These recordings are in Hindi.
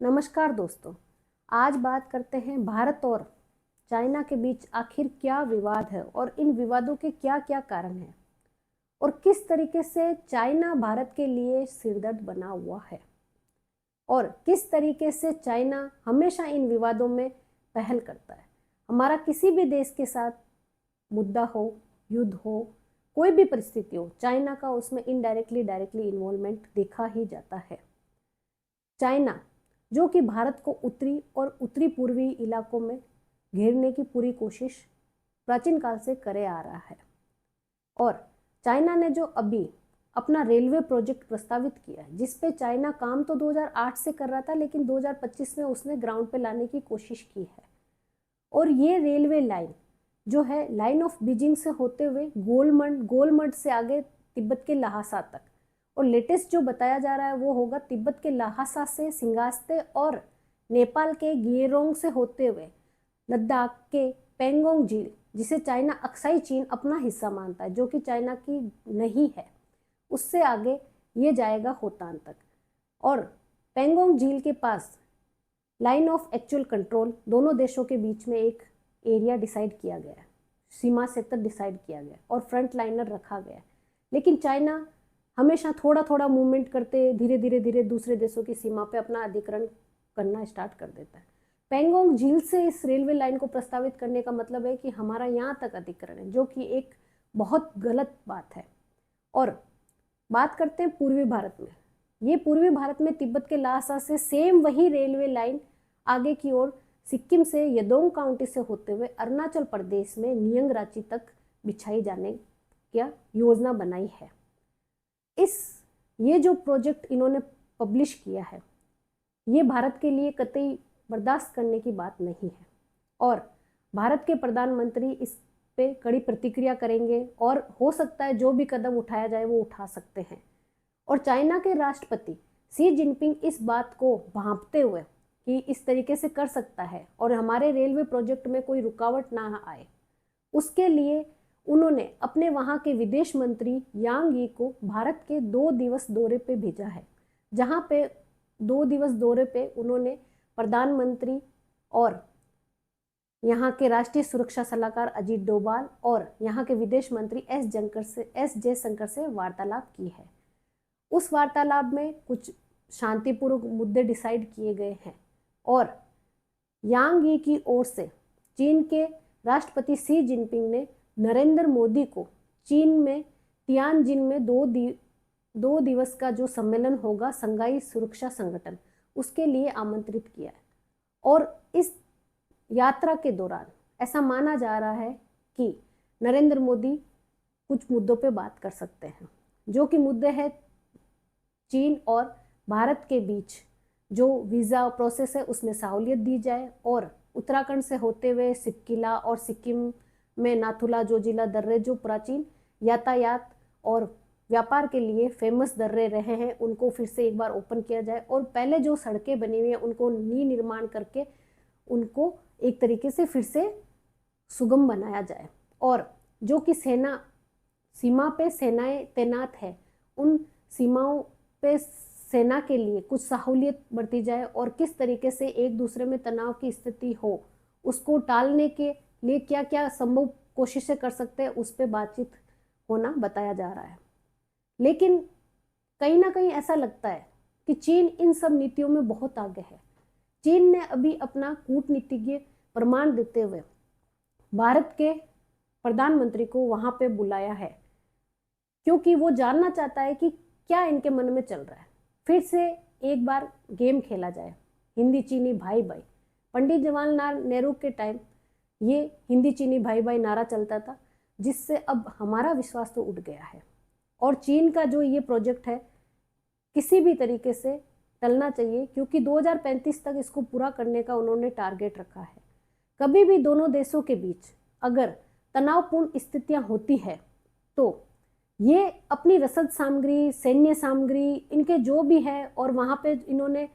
नमस्कार दोस्तों, आज बात करते हैं भारत और चाइना के बीच आखिर क्या विवाद है और इन विवादों के क्या क्या कारण हैं और किस तरीके से चाइना भारत के लिए सिरदर्द बना हुआ है और किस तरीके से चाइना हमेशा इन विवादों में पहल करता है। हमारा किसी भी देश के साथ मुद्दा हो, युद्ध हो, कोई भी परिस्थिति हो, चाइना का उसमें इनडायरेक्टली डायरेक्टली इन्वॉल्वमेंट देखा ही जाता है। चाइना जो कि भारत को उत्तरी और उत्तरी पूर्वी इलाकों में घेरने की पूरी कोशिश प्राचीन काल से करे आ रहा है और चाइना ने जो अभी अपना रेलवे प्रोजेक्ट प्रस्तावित किया है, जिस पे चाइना काम तो 2008 से कर रहा था, लेकिन 2025 में उसने ग्राउंड पे लाने की कोशिश की है। और ये रेलवे लाइन जो है, लाइन ऑफ बीजिंग से होते हुए गोलमंड से आगे तिब्बत के ल्हासा तक, और लेटेस्ट जो बताया जा रहा है वो होगा तिब्बत के ल्हासा से सिंगास्ते और नेपाल के गेरोंग से होते हुए लद्दाख के पेंगोंग झील, जिसे चाइना अक्साई चीन अपना हिस्सा मानता है, जो कि चाइना की नहीं है, उससे आगे ये जाएगा होतान तक। और पेंगोंग झील के पास लाइन ऑफ एक्चुअल कंट्रोल दोनों देशों के बीच में एक एरिया डिसाइड किया गया है, सीमा क्षेत्र डिसाइड किया गया और फ्रंट लाइनर रखा गया। लेकिन चाइना हमेशा थोड़ा थोड़ा मूवमेंट करते धीरे धीरे दूसरे देशों की सीमा पे अपना अधिग्रहण करना स्टार्ट कर देता है। पेंगोंग झील से इस रेलवे लाइन को प्रस्तावित करने का मतलब है कि हमारा यहाँ तक अधिग्रहण है, जो कि एक बहुत गलत बात है। और बात करते हैं पूर्वी भारत में। ये पूर्वी भारत में तिब्बत के ल्हासा से सेम वही रेलवे लाइन आगे की ओर सिक्किम से यदोंग काउंटी से होते हुए अरुणाचल प्रदेश में नियंग रांची तक बिछाई जाने की योजना बनाई है। ये जो प्रोजेक्ट इन्होंने पब्लिश किया है, ये भारत के लिए कतई बर्दाश्त करने की बात नहीं है और भारत के प्रधानमंत्री इस पे कड़ी प्रतिक्रिया करेंगे और हो सकता है जो भी कदम उठाया जाए वो उठा सकते हैं। और चाइना के राष्ट्रपति शी जिनपिंग इस बात को भांपते हुए कि इस तरीके से कर सकता है और हमारे रेलवे प्रोजेक्ट में कोई रुकावट ना आए, उसके लिए उन्होंने अपने वहां के विदेश मंत्री यांग यी को भारत के 2 दिवस दौरे पे भेजा है, जहां पे 2 दिवस दौरे पे उन्होंने प्रधानमंत्री और यहाँ के राष्ट्रीय सुरक्षा सलाहकार अजीत डोभाल और यहाँ के विदेश मंत्री एस जयशंकर से वार्तालाप की है। उस वार्तालाप में कुछ शांतिपूर्वक मुद्दे डिसाइड किए गए हैं और यांग यी की ओर से चीन के राष्ट्रपति शी जिनपिंग ने नरेंद्र मोदी को चीन में तियानजिन में 2 दिवस का जो सम्मेलन होगा संघाई सुरक्षा संगठन, उसके लिए आमंत्रित किया है। और इस यात्रा के दौरान ऐसा माना जा रहा है कि नरेंद्र मोदी कुछ मुद्दों पे बात कर सकते हैं, जो कि मुद्दे हैं चीन और भारत के बीच जो वीज़ा प्रोसेस है उसमें सहूलियत दी जाए और उत्तराखंड से होते हुए सिपकिला और सिक्किम में नाथुला जो जिला दर्रे जो प्राचीन यातायात और व्यापार के लिए फेमस दर्रे रहे हैं, उनको फिर से एक बार ओपन किया जाए और पहले जो सड़कें बनी हुई हैं उनको निर्माण करके उनको एक तरीके से फिर से सुगम बनाया जाए और जो कि सीमा पे सेनाएं तैनात है, उन सीमाओं पे सेना के लिए कुछ सहूलियत बरती जाए और किस तरीके से एक दूसरे में तनाव की स्थिति हो उसको टालने के लिए क्या क्या संभव कोशिशें कर सकते हैं, उस पर बातचीत होना बताया जा रहा है। लेकिन कहीं ना कहीं ऐसा लगता है कि चीन इन सब नीतियों में बहुत आगे है। चीन ने अभी अपना कूटनीतिज्ञ प्रमाण देते हुए भारत के प्रधानमंत्री को वहां पे बुलाया है, क्योंकि वो जानना चाहता है कि क्या इनके मन में चल रहा है। फिर से एक बार गेम खेला जाए, हिंदी चीनी भाई भाई। पंडित जवाहरलाल नेहरू के टाइम ये हिंदी चीनी भाई भाई नारा चलता था, जिससे अब हमारा विश्वास तो उठ गया है और चीन का जो ये प्रोजेक्ट है किसी भी तरीके से टलना चाहिए, क्योंकि 2035 तक इसको पूरा करने का उन्होंने टारगेट रखा है। कभी भी दोनों देशों के बीच अगर तनावपूर्ण स्थितियां होती है तो ये अपनी रसद सामग्री, सैन्य सामग्री, इनके जो भी है, और वहां पे इन्होंने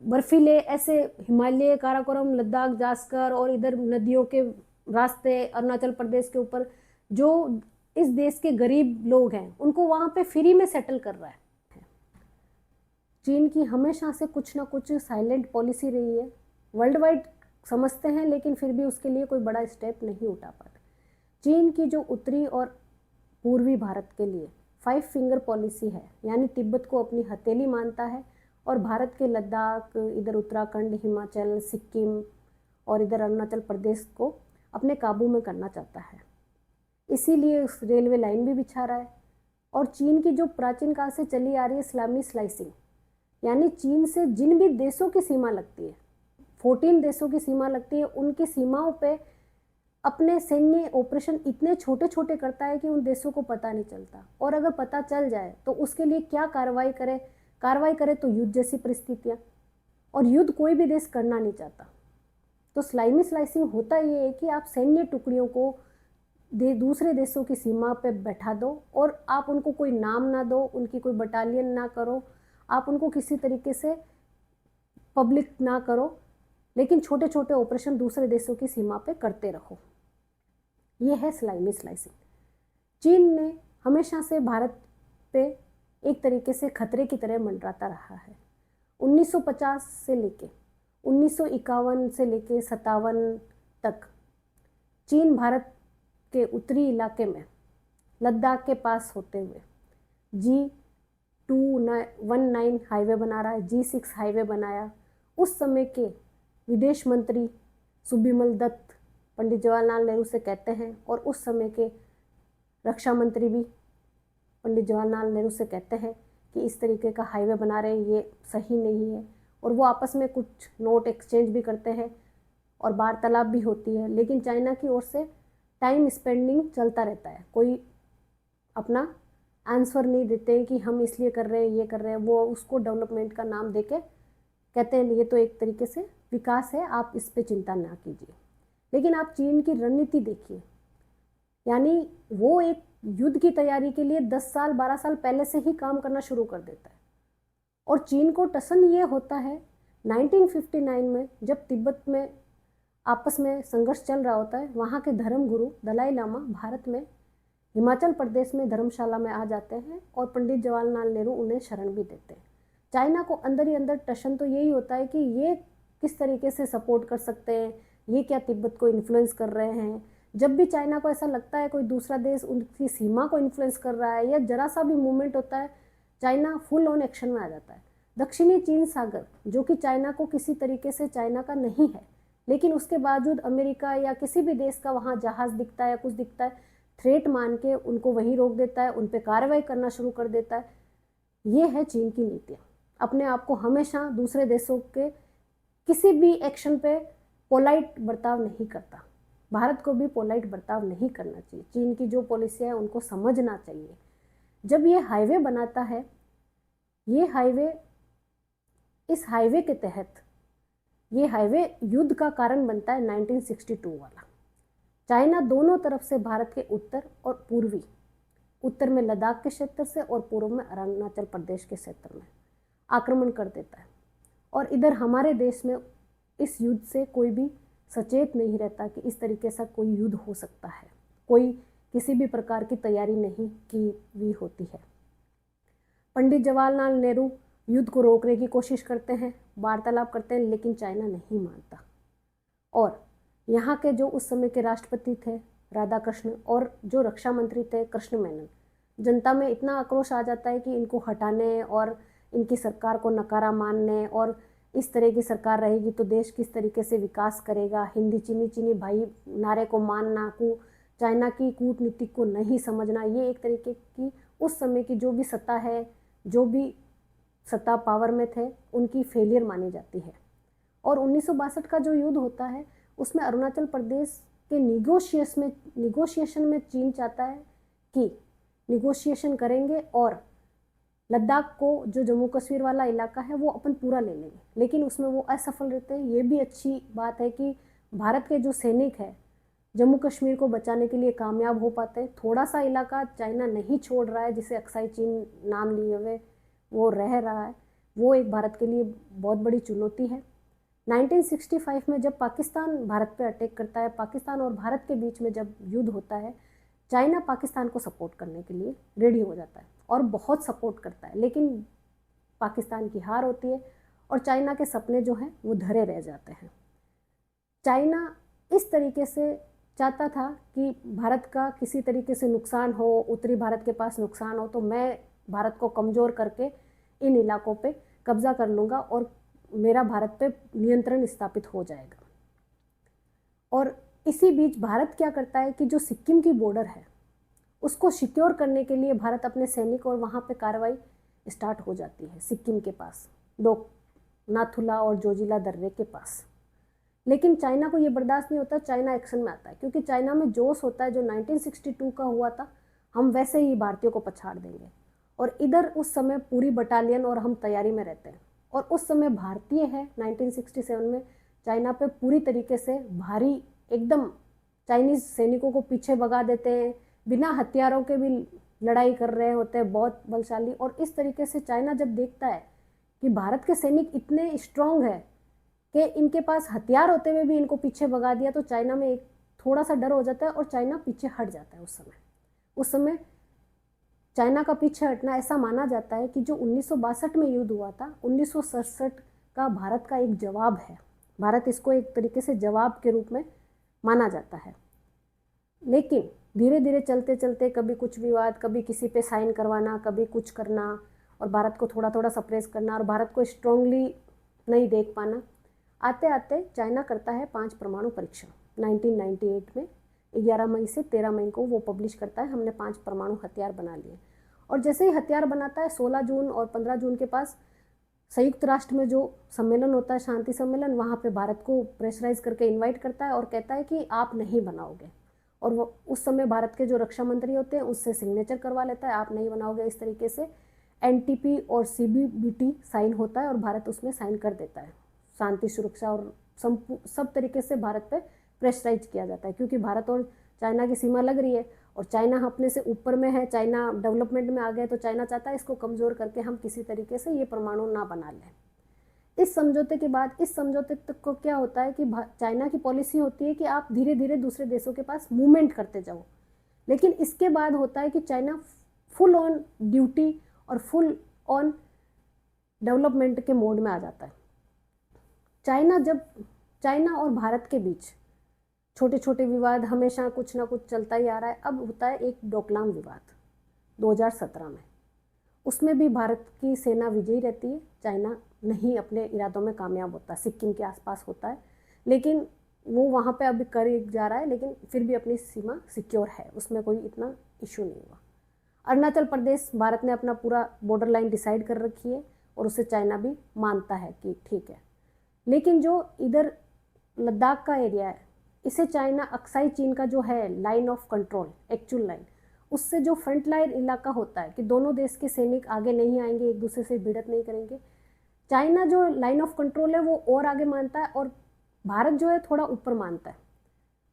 बर्फीले ऐसे हिमालय, काराकोरम, लद्दाख, जास्कर और इधर नदियों के रास्ते अरुणाचल प्रदेश के ऊपर जो इस देश के गरीब लोग हैं उनको वहां पे फ्री में सेटल कर रहा है। चीन की हमेशा से कुछ ना कुछ साइलेंट पॉलिसी रही है, वर्ल्ड वाइड समझते हैं लेकिन फिर भी उसके लिए कोई बड़ा स्टेप नहीं उठा पाते। चीन की जो उत्तरी और पूर्वी भारत के लिए 5 फिंगर पॉलिसी है, यानी तिब्बत को अपनी हथेली मानता है और भारत के लद्दाख, इधर उत्तराखंड, हिमाचल, सिक्किम और इधर अरुणाचल प्रदेश को अपने काबू में करना चाहता है। इसीलिए उस रेलवे लाइन भी बिछा रहा है। और चीन की जो प्राचीन काल से चली आ रही है इस्लामी स्लाइसिंग, यानी चीन से जिन भी देशों की सीमा लगती है, 14 देशों की सीमा लगती है, उनकी सीमाओं पे अपने सैन्य ऑपरेशन इतने छोटे छोटे करता है कि उन देशों को पता नहीं चलता। और अगर पता चल जाए तो उसके लिए क्या कार्रवाई करे तो युद्ध जैसी परिस्थितियां, और युद्ध कोई भी देश करना नहीं चाहता। तो स्लाइमी स्लाइसिंग होता ये है कि आप सैन्य टुकड़ियों को दूसरे देशों की सीमा पे बैठा दो और आप उनको कोई नाम ना दो, उनकी कोई बटालियन ना करो, आप उनको किसी तरीके से पब्लिक ना करो, लेकिन छोटे छोटे ऑपरेशन दूसरे देशों की सीमा पे करते रहो। ये है स्लाइमी स्लाइसिंग। चीन ने हमेशा से भारत पे एक तरीके से खतरे की तरह मंडराता रहा है। 1950 से लेके 1951 से लेके 57 तक चीन भारत के उत्तरी इलाके में लद्दाख के पास होते हुए G219 हाईवे बना रहा है, G6 हाईवे बनाया। उस समय के विदेश मंत्री सुबिमल दत्त पंडित जवाहरलाल नेहरू से कहते हैं, और उस समय के रक्षा मंत्री भी पंडित जवाहरलाल नेहरू से कहते हैं कि इस तरीके का हाईवे बना रहे हैं, ये सही नहीं है। और वो आपस में कुछ नोट एक्सचेंज भी करते हैं और वार्तालाप भी होती है, लेकिन चाइना की ओर से टाइम स्पेंडिंग चलता रहता है। कोई अपना आंसर नहीं देते हैं कि हम इसलिए कर रहे हैं, ये कर रहे हैं। वो उसको डेवलपमेंट का नाम देके कहते हैं ये तो एक तरीके से विकास है, आप इस पे चिंता ना कीजिए। लेकिन आप चीन की रणनीति देखिए, यानी वो एक युद्ध की तैयारी के लिए 10 साल 12 साल पहले से ही काम करना शुरू कर देता है। और चीन को टसन ये होता है 1959 में, जब तिब्बत में आपस में संघर्ष चल रहा होता है, वहाँ के धर्मगुरु दलाई लामा भारत में हिमाचल प्रदेश में धर्मशाला में आ जाते हैं और पंडित जवाहरलाल नेहरू उन्हें शरण भी देते हैं। चाइना को अंदर ही अंदर टशन तो यही होता है कि ये किस तरीके से सपोर्ट कर सकते हैं, ये क्या तिब्बत को इन्फ्लुएंस कर रहे हैं। जब भी चाइना को ऐसा लगता है कोई दूसरा देश उनकी सीमा को इन्फ्लुएंस कर रहा है या जरा सा भी मूवमेंट होता है, चाइना फुल ऑन एक्शन में आ जाता है। दक्षिणी चीन सागर, जो कि चाइना को किसी तरीके से चाइना का नहीं है, लेकिन उसके बावजूद अमेरिका या किसी भी देश का वहाँ जहाज़ दिखता है या कुछ दिखता है, थ्रेट मान के उनको वहीं रोक देता है, उन पर कार्रवाई करना शुरू कर देता है। ये है चीन की नीतियाँ। अपने आप को हमेशा दूसरे देशों के किसी भी एक्शन पे पोलाइट बर्ताव नहीं करता। भारत को भी पोलाइट बर्ताव नहीं करना चाहिए। चीन की जो पॉलिसी है उनको समझना चाहिए। जब ये हाईवे बनाता है, ये हाईवे, इस हाईवे के तहत ये हाईवे युद्ध का कारण बनता है 1962 वाला। चाइना दोनों तरफ से भारत के उत्तर और पूर्वी, उत्तर में लद्दाख के क्षेत्र से और पूर्व में अरुणाचल प्रदेश के क्षेत्र में आक्रमण कर देता है। और इधर हमारे देश में इस युद्ध से कोई भी सचेत नहीं रहता कि इस तरीके से कोई युद्ध हो सकता है। कोई किसी भी प्रकार की तैयारी नहीं की हुई होती है। पंडित जवाहरलाल नेहरू युद्ध को रोकने की कोशिश करते हैं, वार्तालाप करते हैं, लेकिन चाइना नहीं मानता। और यहाँ के जो उस समय के राष्ट्रपति थे राधाकृष्ण और जो रक्षा मंत्री थे कृष्ण मेनन, जनता में इतना आक्रोश आ जाता है कि इनको हटाने और इनकी सरकार को नकारा मानने, और इस तरह की सरकार रहेगी तो देश किस तरीके से विकास करेगा, हिंदी चीनी भाई नारे को मानना, चाइना की कूटनीति को नहीं समझना, ये एक तरीके की उस समय की जो भी सत्ता है, जो भी सत्ता पावर में थे, उनकी फेलियर मानी जाती है। और 1962 का जो युद्ध होता है उसमें अरुणाचल प्रदेश के निगोशिएशन में चीन चाहता है कि निगोशिएशन करेंगे और लद्दाख को, जो जम्मू कश्मीर वाला इलाका है, वो अपन पूरा ले लेंगे, लेकिन उसमें वो असफल रहते हैं। ये भी अच्छी बात है कि भारत के जो सैनिक है जम्मू कश्मीर को बचाने के लिए कामयाब हो पाते हैं। थोड़ा सा इलाका चाइना नहीं छोड़ रहा है, जिसे अक्साई चीन नाम लिए हुए वो रह रहा है, वो एक भारत के लिए बहुत बड़ी चुनौती है। 1965 में जब पाकिस्तान भारत पे अटैक करता है, पाकिस्तान और भारत के बीच में जब युद्ध होता है, चाइना पाकिस्तान को सपोर्ट करने के लिए रेडी हो जाता है और बहुत सपोर्ट करता है, लेकिन पाकिस्तान की हार होती है और चाइना के सपने जो हैं वो धरे रह जाते हैं। चाइना इस तरीके से चाहता था कि भारत का किसी तरीके से नुकसान हो, उत्तरी भारत के पास नुकसान हो, तो मैं भारत को कमज़ोर करके इन इलाकों पे कब्जा कर लूँगा और मेरा भारत पे नियंत्रण स्थापित हो जाएगा। और इसी बीच भारत क्या करता है कि जो सिक्किम की बॉर्डर है उसको सिक्योर करने के लिए भारत अपने सैनिक और वहाँ पे कार्रवाई स्टार्ट हो जाती है सिक्किम के पास, नाथुला और जोजिला दर्रे के पास। लेकिन चाइना को ये बर्दाश्त नहीं होता, चाइना एक्शन में आता है, क्योंकि चाइना में जोश होता है जो 1962 का हुआ था, हम वैसे ही भारतीयों को पछाड़ देंगे। और इधर उस समय पूरी बटालियन और हम तैयारी में रहते हैं, और उस समय भारतीय है 1967 में चाइना पे पूरी तरीके से भारी एकदम चाइनीज सैनिकों को पीछे भगा देते हैं, बिना हथियारों के भी लड़ाई कर रहे होते हैं, बहुत बलशाली। और इस तरीके से चाइना जब देखता है कि भारत के सैनिक इतने स्ट्रांग है कि इनके पास हथियार होते हुए भी इनको पीछे भगा दिया, तो चाइना में एक थोड़ा सा डर हो जाता है और चाइना पीछे हट जाता है। उस समय चाइना का पीछे हटना ऐसा माना जाता है कि जो 1962 में युद्ध हुआ था, 1967 का भारत का एक जवाब है। भारत इसको एक तरीके से जवाब के रूप में माना जाता है। लेकिन धीरे धीरे चलते चलते कभी कुछ विवाद, कभी किसी पे साइन करवाना, कभी कुछ करना और भारत को थोड़ा थोड़ा सप्रेस करना और भारत को स्ट्रांगली नहीं देख पाना, आते आते चाइना करता है 5 परमाणु परीक्षण 1998 में। 11 मई से 13 मई को वो पब्लिश करता है, हमने 5 परमाणु हथियार बना लिए। और जैसे ही हथियार बनाता है 16 जून और 15 जून के पास संयुक्त राष्ट्र में जो सम्मेलन होता है, शांति सम्मेलन, वहाँ पे भारत को प्रेशराइज करके इनवाइट करता है और कहता है कि आप नहीं बनाओगे। और वो उस समय भारत के जो रक्षा मंत्री होते हैं उससे सिग्नेचर करवा लेता है, आप नहीं बनाओगे। इस तरीके से NTP और CBBT साइन होता है और भारत उसमें साइन कर देता है। शांति, सुरक्षा और सब तरीके से भारत पे प्रेशराइज किया जाता है, क्योंकि भारत और चाइना की सीमा लग रही है और चाइना अपने से ऊपर में है, चाइना डेवलपमेंट में आ गया, तो चाइना चाहता है इसको कमज़ोर करके हम किसी तरीके से ये परमाणु ना बना लें। इस समझौते के बाद, इस समझौते तक को क्या होता है कि चाइना की पॉलिसी होती है कि आप धीरे धीरे दूसरे देशों के पास मूवमेंट करते जाओ। लेकिन इसके बाद होता है कि चाइना फुल ऑन ड्यूटी और फुल ऑन डेवलपमेंट के मोड में आ जाता है। चाइना और भारत के बीच छोटे छोटे विवाद हमेशा कुछ ना कुछ चलता ही आ रहा है। अब होता है एक डोकलाम विवाद 2017 में, उसमें भी भारत की सेना विजयी रहती है, चाइना नहीं अपने इरादों में कामयाब होता। सिक्किम के आसपास होता है, लेकिन वो वहाँ पे अभी कर जा रहा है, लेकिन फिर भी अपनी सीमा सिक्योर है, उसमें कोई इतना इशू नहीं हुआ। अरुणाचल प्रदेश भारत ने अपना पूरा बॉर्डर लाइन डिसाइड कर रखी है और उसे चाइना भी मानता है कि ठीक है। लेकिन जो इधर लद्दाख का एरिया है, इसे चाइना अक्साई चीन का जो है line of control, actual line, उससे जो फ्रंट लाइन इलाका होता है कि दोनों देश के सैनिक आगे नहीं आएंगे, एक दूसरे से भिड़त नहीं करेंगे, चाइना जो लाइन ऑफ कंट्रोल है वो और आगे मानता है और भारत जो है थोड़ा ऊपर मानता है।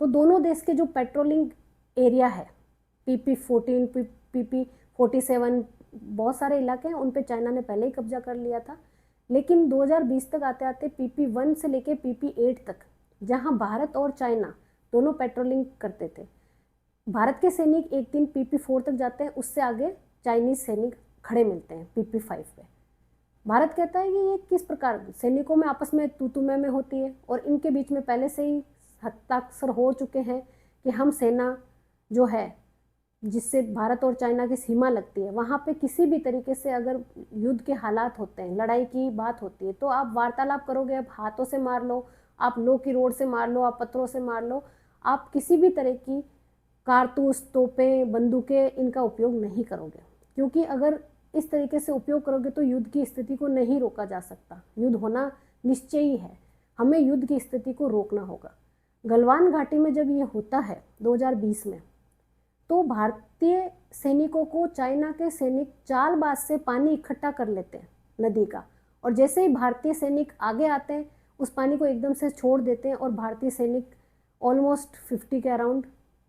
तो दोनों देश के जो पेट्रोलिंग एरिया है, PP14, PP47, बहुत सारे इलाके हैं, उन पे चाइना ने पहले ही कब्जा कर लिया था। लेकिन 2020 तक आते आते PP1 से लेके PP8 तक, जहां भारत और चाइना दोनों पेट्रोलिंग करते थे, भारत के सैनिक एक दिन PP4 तक जाते हैं, उससे आगे चाइनीज सैनिक खड़े मिलते हैं PP5 पे। भारत कहता है कि ये किस प्रकार सैनिकों में आपस में तू में होती है और इनके बीच में पहले से ही हस्ताक्षर हो चुके हैं कि हम सेना जो है जिससे भारत और चाइना की सीमा लगती है, वहाँ पे किसी भी तरीके से अगर युद्ध के हालात होते हैं, लड़ाई की बात होती है, तो आप वार्तालाप करोगे, आप हाथों से मार लो, आप लो की रोड से मार लो, आप पत्थरों से मार लो, आप किसी भी तरह की कारतूस, तोपें, बंदूकें इनका उपयोग नहीं करोगे, क्योंकि अगर इस तरीके से उपयोग करोगे तो युद्ध की स्थिति को नहीं रोका जा सकता। युद्ध होना निश्चय ही है, हमें युद्ध की स्थिति को रोकना होगा। गलवान घाटी में जब ये होता है 2020 में, तो भारतीय सैनिकों को चाइना के सैनिक चालबाज से पानी इकट्ठा कर लेते हैं नदी का, और जैसे ही भारतीय सैनिक आगे आते हैं उस पानी को एकदम से छोड़ देते हैं और भारतीय सैनिक ऑलमोस्ट 50 के अराउंड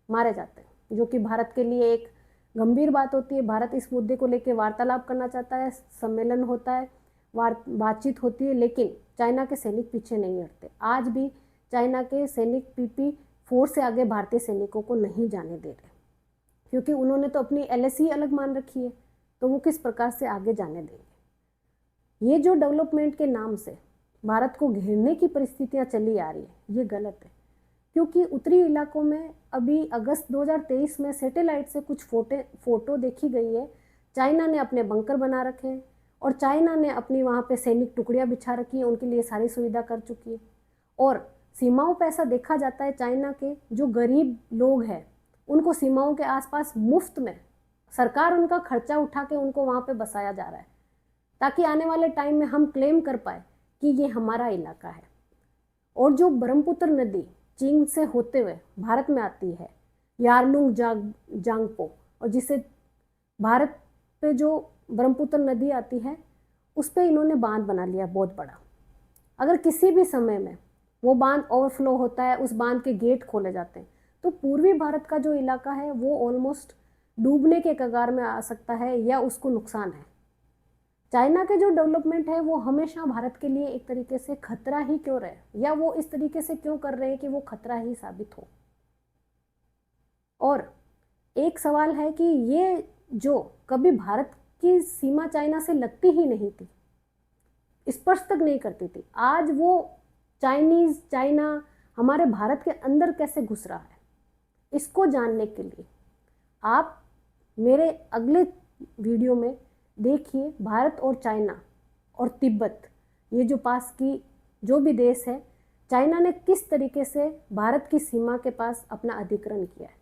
मारे जाते हैं, जो कि भारत के लिए एक गंभीर बात होती है। भारत इस मुद्दे को लेकर वार्तालाप करना चाहता है, सम्मेलन होता है, बातचीत होती है, लेकिन चाइना के सैनिक पीछे नहीं हटते। आज भी चाइना के सैनिक PP4 से आगे भारतीय सैनिकों को नहीं जाने दे रहे, क्योंकि उन्होंने तो अपनी LAC अलग मान रखी है, तो वो किस प्रकार से आगे जाने देंगे। ये जो डेवलपमेंट के नाम से भारत को घेरने की परिस्थितियां चली आ रही है, ये गलत है। क्योंकि उत्तरी इलाकों में अभी अगस्त 2023 में सैटेलाइट से कुछ फोटो देखी गई है। चाइना ने अपने बंकर बना रखे हैं और चाइना ने अपनी वहाँ पे सैनिक टुकड़ियाँ बिछा रखी हैं, उनके लिए सारी सुविधा कर चुकी है। और सीमाओं पर ऐसा देखा जाता है, चाइना के जो गरीब लोग हैं उनको सीमाओं के आसपास मुफ्त में सरकार उनका खर्चा उठा के उनको वहाँ पे बसाया जा रहा है, ताकि आने वाले टाइम में हम क्लेम कर पाए कि ये हमारा इलाका है। और जो ब्रह्मपुत्र नदी चीन से होते हुए भारत में आती है, यारलुंग जांगपो, और जिसे भारत पे जो ब्रह्मपुत्र नदी आती है उस पे इन्होंने बांध बना लिया बहुत बड़ा। अगर किसी भी समय में वो बांध ओवरफ्लो होता है, उस बांध के गेट खोले जाते हैं, तो पूर्वी भारत का जो इलाका है वो ऑलमोस्ट डूबने के कगार में आ सकता है या उसको नुकसान है। चाइना के जो डेवलपमेंट है वो हमेशा भारत के लिए एक तरीके से खतरा ही क्यों रहे, या वो इस तरीके से क्यों कर रहे हैं कि वो खतरा ही साबित हो। और एक सवाल है कि ये जो कभी भारत की सीमा चाइना से लगती ही नहीं थी, स्पर्श तक नहीं करती थी, आज वो चाइना हमारे भारत के अंदर कैसे घुस रहा है, इसको जानने के लिए आप मेरे अगले वीडियो में देखिए भारत और चाइना और तिब्बत, ये जो पास की जो भी देश है, चाइना ने किस तरीके से भारत की सीमा के पास अपना अधिग्रहण किया है।